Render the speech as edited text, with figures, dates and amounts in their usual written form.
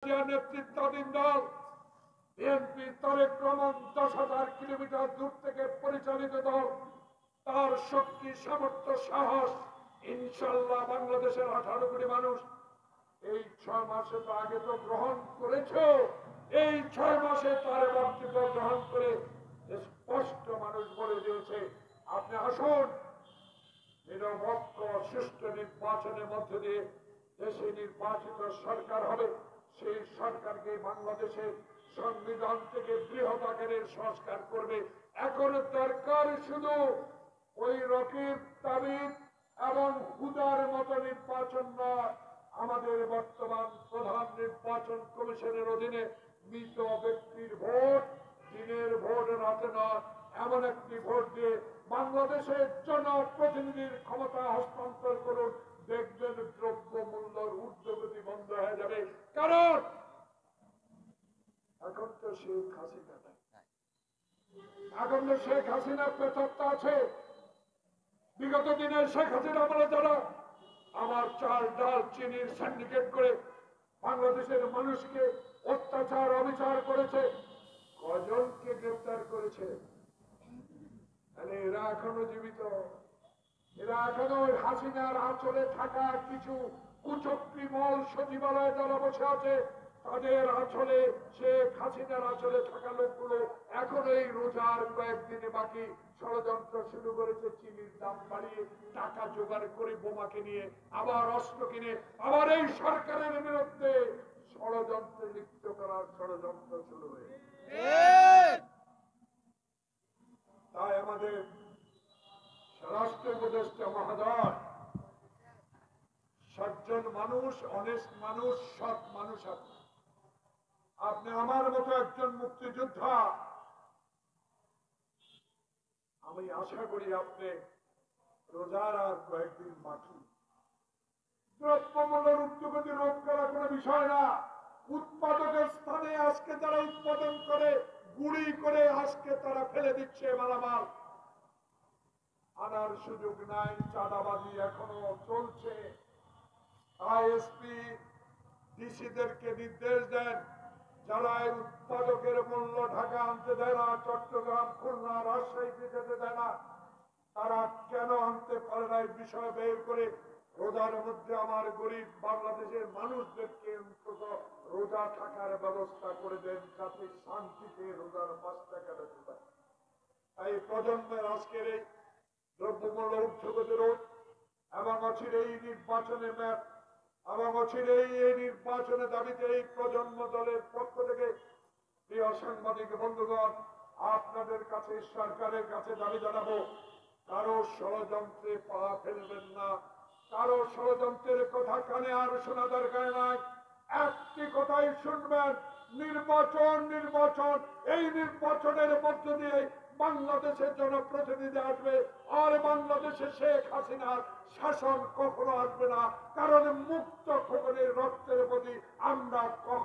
নেতৃত্বাধীন দল BNP Tarique Rahman 10,000 kilometre দূর থেকে পরিচালিত দল, তার শক্তি সামর্থ্য সাহস ইনশাল্লাহ বাংলাদেশের 18 কোটি মানুষ এই 6 মাসে তো আগে তো গ্রহণ করেছে। এই 6 মাসে তার বক্তব্য গ্রহণ করে স্পষ্ট মানুষ বলে দিয়েছে, আপনি আসুন নিরপেক্ষ সুষ্ঠু নির্বাচনের মধ্য দিয়ে দেশে নির্বাচিত সরকার হবে। সেই সরকারকে বাংলাদেশে সংবিধান থেকে বৃহৎ আকারের সংস্কার করবে। এখন দরকার শুধু ওই রকিব তাবিদ এবং হুদার মতো নির্বাচন নয়, আমাদের বর্তমান প্রধান নির্বাচন কমিশনের অধীনে মৃত ব্যক্তির ভোট, দিনের ভোট রাতে নয়, এমন একটি ভোট দিয়ে বাংলাদেশের জনপ্রতিনিধির ক্ষমতা হস্তান্তর করুন। দেখবেন দ্রব্য মূল্যের ঊর্ধ্বগতি বন্ধ হয়ে যাবে। কারণ এখন তো শেখ হাসিনা নাই, এখন তো শেখ হাসিনা পেছরটা আছে। বিগত দিনে শেখ হাসিনা বলে যারা আমার চাল ডাল চিনির সিন্ডিকেট করে বাংলাদেশের মানুষকে অত্যাচার অবিচার করেছে, কজনকে গ্রেফতার করেছে? এরা এখনো জীবিত, এরা এখনো হাসিনার আঁচলে থাকা কিছু কুচক্রী মল সচিবালয়ে যারা বসে আছে, তাদের আঁচলে শেখ হাসিনার আঁচলে থাকা লোকগুলো এখন এই রোজার কয়েকদিনে বাকি ষড়যন্ত্র শুরু করেছে। চিনির দাম বাড়িয়ে টাকা জোগাড় করে বোমাকে নিয়ে আবার অস্ত্র কিনে আবার এই সরকারের বিরুদ্ধে ষড়যন্ত্রে লিপ্ত করার ষড়যন্ত্র শুরু হয়েছে। তাই আমাদের স্বরাষ্ট্র উপদেষ্টা মহোদয় সজ্জন মানুষ, অনেস্ট মানুষ, সৎ মানুষ। আপনি আমার মতো একজন মুক্তিযোদ্ধা, আমি আশা করি আপনি রোজার আর কয়েকদিন বাকি, দ্রব্যমূল্যের ঊর্ধ্বগতি রোধ করা কোনো বিষয় না। উৎপাদকের স্থানে আজকে যারা উৎপাদন করে গুড়ি করে আজকে তারা ফেলে দিচ্ছে মালামাল, আনার সুযোগ নাই। চাঁদাবাজি এখনো চলছে। আইএসপি ডিসিদেরকে নির্দেশ দেন, যারা উৎপাদকের মূল্য ঢাকা আনতে দেয় না, চট্টগ্রাম খুলনা রাজশাহীতে যেতে দেয় না, তারা কেন আনতে পারে না এই বিষয় বের করে রোজার মধ্যে আমার গরিব বাংলাদেশের মানুষদেরকে অন্তত রোজা থাকার ব্যবস্থা করে দেন, যাতে শান্তিতে রোজার 5 টাকা দিতে পারে। এই প্রজন্মের আজকের এই দ্রব্যমূল্য ঊর্ধ্বগতি রোধ এবং অচির এই নির্বাচনের ম্যাপ এবং অচির এই নির্বাচনের দাবিতে এই প্রজন্ম দলের পক্ষ থেকে প্রিয় সাংবাদিক বন্ধুগণ, আপনাদের কাছে সরকারের কাছে দাবি জানাবো, কারো ষড়যন্ত্রে পা ফেলবেন না, কারো ষড়যন্ত্রের কথা কানে আর শোনা দরকার নাই। একটি কথাই শুনবেন, নির্বাচন নির্বাচন। এই নির্বাচনের মধ্য দিয়ে বাংলাদেশের জনপ্রতিনিধি আসবে, আর বাংলাদেশে শেখ হাসিনার শাসন কখনো আসবে না। কারণ মুক্ত খোকনের রক্তের প্রতি আমরা কখনো